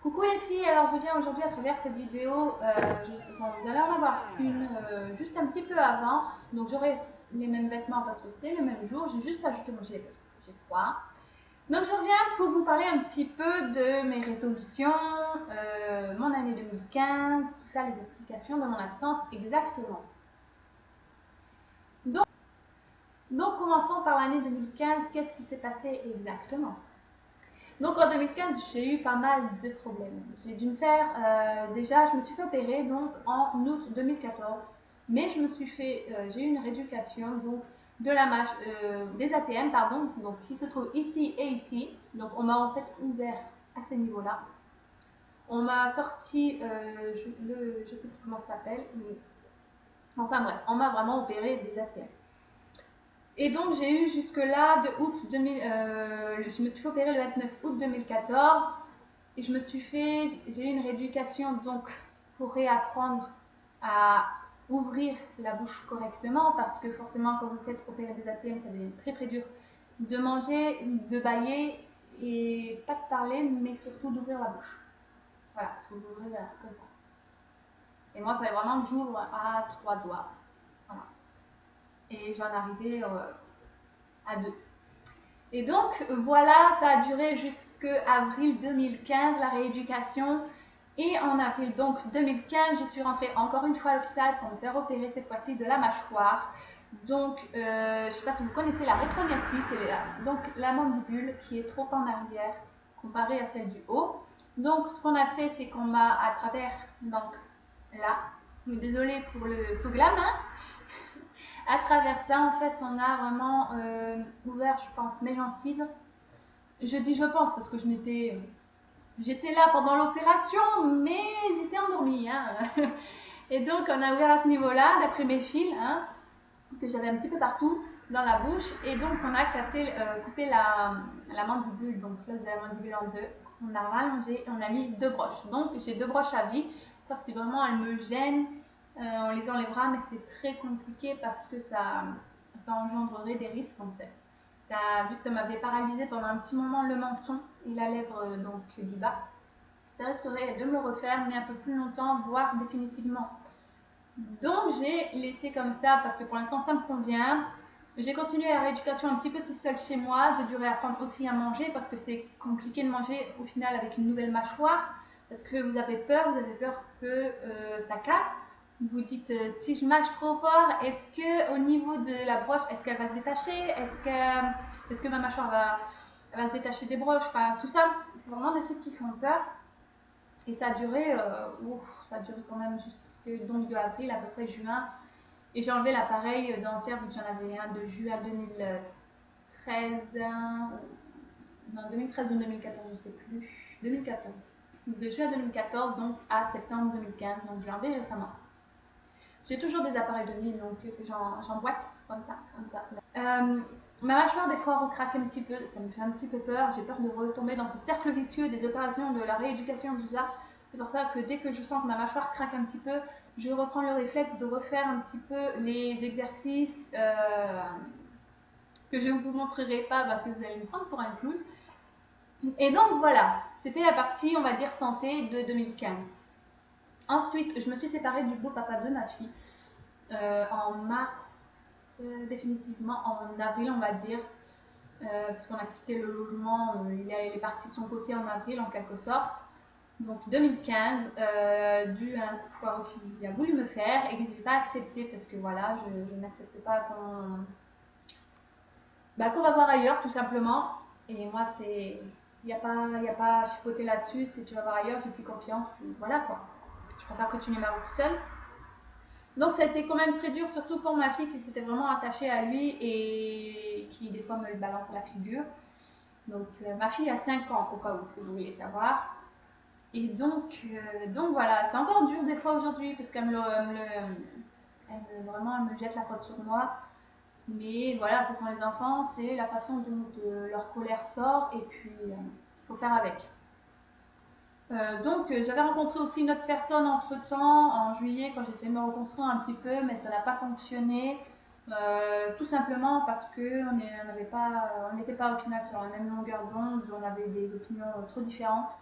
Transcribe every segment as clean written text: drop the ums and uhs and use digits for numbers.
Coucou les filles, alors je viens aujourd'hui à travers cette vidéo, vous allez en avoir une juste un petit peu avant, donc j'aurai les mêmes vêtements parce que c'est le même jour, j'ai juste ajouté mon gilet parce que j'ai froid. Donc je reviens pour vous parler un petit peu de mes résolutions, mon année 2015, tout ça, les explications de mon absence exactement. Donc commençons par l'année 2015, qu'est-ce qui s'est passé exactement? Donc en 2015, j'ai eu pas mal de problèmes. J'ai dû me faire, déjà, je me suis fait opérer donc en août 2014, mais j'ai eu une rééducation donc de la mâche, des ATM pardon, donc qui se trouve ici et ici. Donc on m'a en fait ouvert à ces niveaux-là. On m'a sorti, je sais plus comment ça s'appelle, enfin bref, on m'a vraiment opéré des ATM. Et donc j'ai eu jusque là de août 2000, je me suis fait opérer le 29 août 2014 et j'ai eu une rééducation donc pour réapprendre à ouvrir la bouche correctement parce que forcément quand vous faites opérer des ATM ça devient très très dur de manger, de bailler et pas de parler mais surtout d'ouvrir la bouche. Voilà, parce que vous ouvrez comme ça. Et moi il fallait vraiment que j'ouvre à 3 doigts. Voilà. Et j'en arrivais à 2. Et donc voilà, ça a duré jusqu'à avril 2015 la rééducation. Et en avril donc 2015, je suis rentrée encore une fois à l'hôpital pour me faire opérer cette fois-ci de la mâchoire. Donc je ne sais pas si vous connaissez la rétrognathie, c'est donc la mandibule qui est trop en arrière comparée à celle du haut. Donc ce qu'on a fait, c'est qu'on m'a à travers donc là, désolée pour le sous la main. À travers ça, en fait, on a vraiment ouvert, je pense, mes gencives. Je dis je pense parce que j'étais là pendant l'opération, mais j'étais endormie. Hein. Et donc, on a ouvert à ce niveau-là, d'après mes fils, hein, que j'avais un petit peu partout dans la bouche. Et donc, on a coupé la mandibule, donc l'os de la mandibule en deux. On a rallongé et on a mis 2 broches. Donc, j'ai 2 broches à vie, sauf si vraiment elles me gênent. On les enlèvera, mais c'est très compliqué parce que ça engendrerait des risques en fait. Vu que ça m'avait paralysé pendant un petit moment le menton et la lèvre donc du bas, ça risquerait de me le refaire, mais un peu plus longtemps, voire définitivement. Donc j'ai laissé comme ça parce que pour l'instant ça me convient. J'ai continué la rééducation un petit peu toute seule chez moi. J'ai dû réapprendre aussi à manger parce que c'est compliqué de manger au final avec une nouvelle mâchoire parce que vous avez peur que ça casse. Vous dites si je mâche trop fort, est-ce que au niveau de la broche, est-ce qu'elle va se détacher? Est-ce que ma mâchoire va se détacher des broches? Enfin tout ça, c'est vraiment des trucs qui font peur. Et ça a duré quand même jusque donc de avril à peu près juin. Et j'ai enlevé l'appareil dentaire vu que j'en avais un de juillet 2013, non 2013 ou 2014, je sais plus, 2014. De juillet 2014 donc à septembre 2015, donc je l'ai enlevé récemment. J'ai toujours des appareils de vie, donc j'emboîte comme ça. Ma mâchoire des fois recraque un petit peu, ça me fait un petit peu peur, j'ai peur de retomber dans ce cercle vicieux des opérations, de la rééducation, tout ça. C'est pour ça que dès que je sens que ma mâchoire craque un petit peu, je reprends le réflexe de refaire un petit peu les exercices que je ne vous montrerai pas parce que vous allez me prendre pour un clown. Et donc voilà, c'était la partie, on va dire, santé de 2015. Ensuite, je me suis séparée du beau papa de ma fille en mars, définitivement en avril, on va dire, parce qu'on a quitté le logement, il est parti de son côté en avril en quelque sorte. Donc 2015, dû à un coup foireux qu'il a voulu me faire et que je n'ai pas accepté parce que voilà, je n'accepte pas qu'on va voir ailleurs tout simplement. Et moi, il n'y a pas à chipoter là-dessus. Si tu vas voir ailleurs, j'ai plus confiance, puis voilà quoi. Je préfère continuer ma route tout seul. Donc ça a été quand même très dur, surtout pour ma fille qui s'était vraiment attachée à lui et qui des fois me le balance à la figure. Donc ma fille a 5 ans au cas où, si vous voulez savoir. Et donc voilà, c'est encore dur des fois aujourd'hui parce qu'elle vraiment elle me jette la faute sur moi. Mais voilà, ce sont les enfants, c'est la façon dont leur colère sort et puis il faut faire avec. Donc j'avais rencontré aussi une autre personne entre temps en juillet quand j'essayais de me reconstruire un petit peu, mais ça n'a pas fonctionné. Tout simplement parce qu'on n'était pas au final sur la même longueur d'onde, on avait des opinions trop différentes.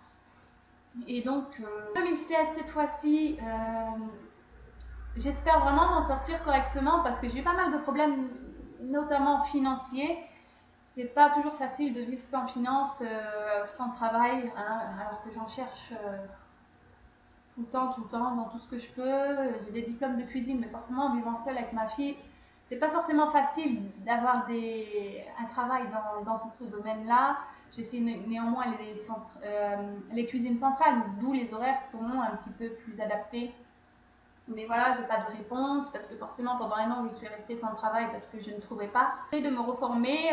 Et donc 2016 cette fois-ci, j'espère vraiment m'en sortir correctement parce que j'ai eu pas mal de problèmes, notamment financiers. C'est pas toujours facile de vivre sans finance, sans travail, hein, alors que j'en cherche tout le temps, dans tout ce que je peux. J'ai des diplômes de cuisine, mais forcément en vivant seule avec ma fille, c'est pas forcément facile d'avoir un travail dans ce domaine-là. J'essaie néanmoins les cuisines centrales, d'où les horaires seront un petit peu plus adaptés. Mais voilà, j'ai pas de réponse parce que forcément pendant un an je suis restée sans travail parce que je ne trouvais pas. J'essaie de me reformer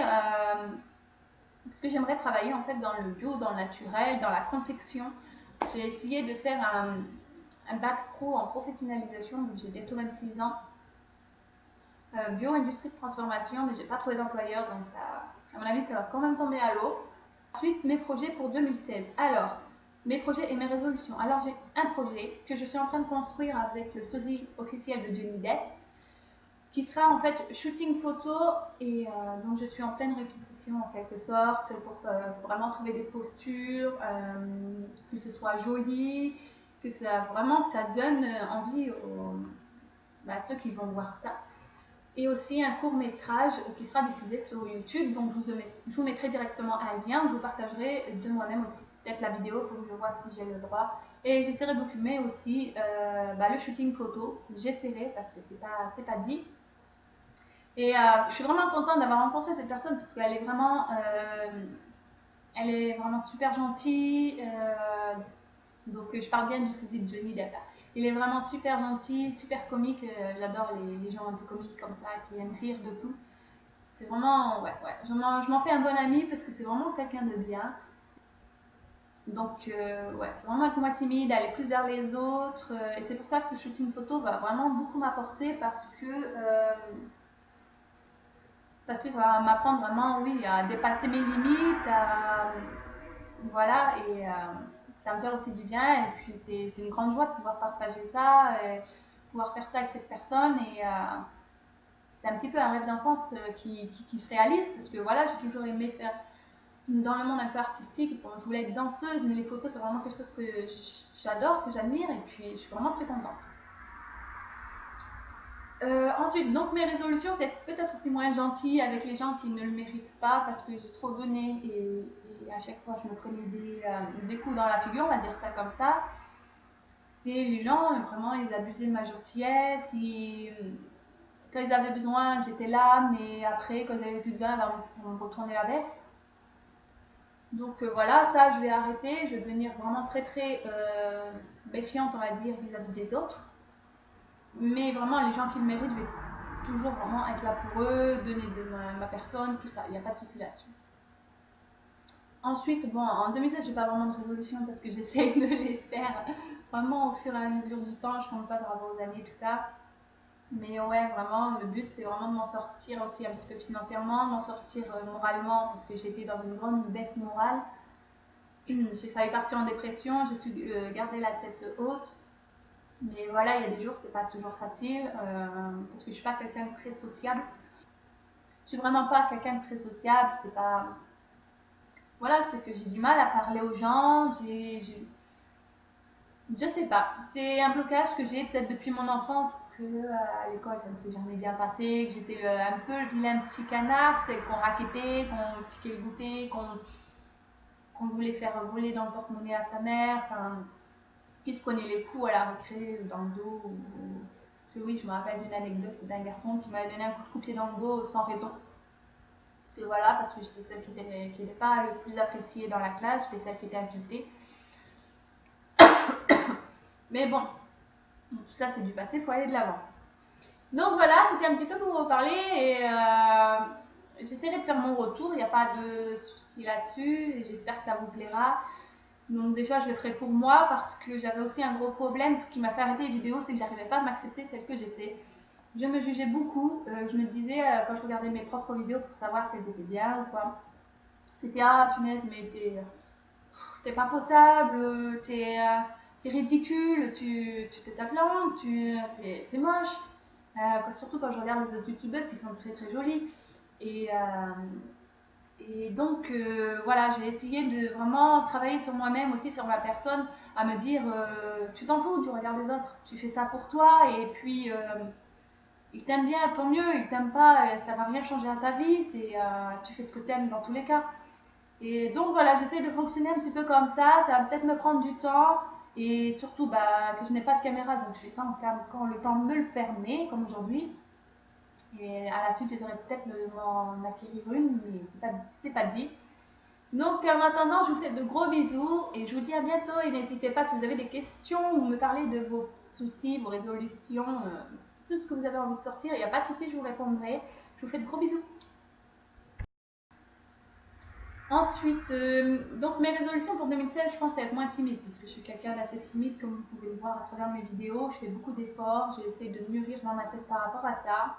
parce que j'aimerais travailler en fait dans le bio, dans le naturel, dans la confection. J'ai essayé de faire un bac pro en professionnalisation, donc j'ai bientôt 26 ans. Bio-industrie de transformation, mais j'ai pas trouvé d'employeur, donc ça, à mon avis ça va quand même tomber à l'eau. Ensuite, mes projets pour 2016. Alors, mes projets et mes résolutions. Alors, j'ai un projet que je suis en train de construire avec le sosie officiel de Johnny Depp, qui sera en fait shooting photo, et donc je suis en pleine répétition en quelque sorte pour vraiment trouver des postures, que ce soit joli, que ça vraiment ça donne envie à ceux qui vont voir ça. Et aussi un court métrage qui sera diffusé sur YouTube, donc je vous mettrai directement un lien, je vous partagerai de moi-même aussi peut-être la vidéo pour que je vois si j'ai le droit, et j'essaierai de vous filmer aussi le shooting photo, j'essaierai parce que c'est pas dit. Et je suis vraiment contente d'avoir rencontré cette personne parce qu'elle elle est vraiment super gentille. Donc je parle bien du sosie de Johnny Depp. Il est vraiment super gentil, super comique. J'adore les gens un peu comiques comme ça, qui aiment rire de tout. C'est vraiment, ouais. Je m'en fais un bon ami parce que c'est vraiment quelqu'un de bien. Donc ouais, c'est vraiment être moins timide, aller plus vers les autres. Et c'est pour ça que ce shooting photo va vraiment beaucoup m'apporter parce que ça va m'apprendre vraiment, oui, à dépasser mes limites, voilà, et ça me fait aussi du bien, et puis c'est une grande joie de pouvoir partager ça, et pouvoir faire ça avec cette personne, et c'est un petit peu un rêve d'enfance qui se réalise, parce que voilà, j'ai toujours aimé faire dans le monde un peu artistique, bon, je voulais être danseuse, mais les photos c'est vraiment quelque chose que j'adore, que j'admire, et puis je suis vraiment très contente. Ensuite, donc mes résolutions, c'est peut-être aussi moins gentil avec les gens qui ne le méritent pas parce que j'ai trop donné et à chaque fois je me prenais des coups dans la figure, on va dire ça comme ça. C'est les gens, vraiment, ils abusaient de ma gentillesse. Quand ils avaient besoin, j'étais là, mais après, quand ils n'avaient plus besoin, on me retournait la veste. Donc voilà, ça je vais arrêter, je vais devenir vraiment très méfiante, on va dire, vis-à-vis des autres. Mais vraiment, les gens qui le méritent, je vais toujours vraiment être là pour eux, donner de ma personne, tout ça, il n'y a pas de souci là-dessus. Ensuite, bon, en 2016, je n'ai pas vraiment de résolution parce que j'essaye de les faire vraiment au fur et à mesure du temps, je ne compte pas par rapport aux années, tout ça. Mais ouais, vraiment, le but, c'est vraiment de m'en sortir aussi un petit peu financièrement, de m'en sortir moralement parce que j'étais dans une grande baisse morale. J'ai failli partir en dépression, j'ai su garder la tête haute. Mais voilà, il y a des jours, c'est pas toujours facile parce que je suis pas quelqu'un de très sociable. Je suis vraiment pas quelqu'un de très sociable. C'est pas. Voilà, c'est que j'ai du mal à parler aux gens. Je sais pas. C'est un blocage que j'ai peut-être depuis mon enfance que à l'école ça ne s'est jamais bien passé, que j'étais un peu le vilain petit canard, c'est qu'on raquettait, qu'on piquait le goûter, qu'on voulait faire voler dans le porte-monnaie à sa mère. Enfin, qui se prenait les coups à la récré dans le dos. Parce que oui, je me rappelle d'une anecdote d'un garçon qui m'avait donné un coup de pied dans le dos sans raison. Parce que voilà, parce que j'étais celle qui n'était pas le plus appréciée dans la classe, j'étais celle qui était insultée. Mais bon, tout ça c'est du passé, il faut aller de l'avant. Donc voilà, c'était un petit peu pour vous parler et j'essaierai de faire mon retour, il n'y a pas de souci là-dessus et j'espère que ça vous plaira. Donc déjà je le ferai pour moi parce que j'avais aussi un gros problème, ce qui m'a fait arrêter les vidéos, c'est que j'arrivais pas à m'accepter telle que j'étais. Je me jugeais beaucoup, je me disais quand je regardais mes propres vidéos pour savoir si elles étaient bien ou quoi, c'était ah punaise mais t'es pas potable, t'es ridicule, tu te tapes la honte, t'es moche. Surtout quand je regarde les autres youtubeuses qui sont très jolies. Et Et donc, voilà, j'ai essayé de vraiment travailler sur moi-même, aussi sur ma personne, à me dire, tu t'en fous du regard des autres, tu fais ça pour toi, et puis, ils t'aiment bien, tant mieux, ils t'aiment pas, ça va rien changer à ta vie, tu fais ce que tu aimes dans tous les cas. Et donc voilà, j'essaie de fonctionner un petit peu comme ça va peut-être me prendre du temps, et surtout que je n'ai pas de caméra, donc je fais ça quand le temps me le permet, comme aujourd'hui. Et à la suite, j'essaierai peut-être de m'en acquérir une, mais c'est pas dit. Donc en attendant, je vous fais de gros bisous et je vous dis à bientôt. Et n'hésitez pas, si vous avez des questions ou me parler de vos soucis, vos résolutions, tout ce que vous avez envie de sortir, il n'y a pas de souci, je vous répondrai. Je vous fais de gros bisous. Ensuite, donc mes résolutions pour 2016, je pense c'est être moins timide parce que je suis quelqu'un d'assez timide, comme vous pouvez le voir à travers mes vidéos. Je fais beaucoup d'efforts, j'essaie de mûrir dans ma tête par rapport à ça.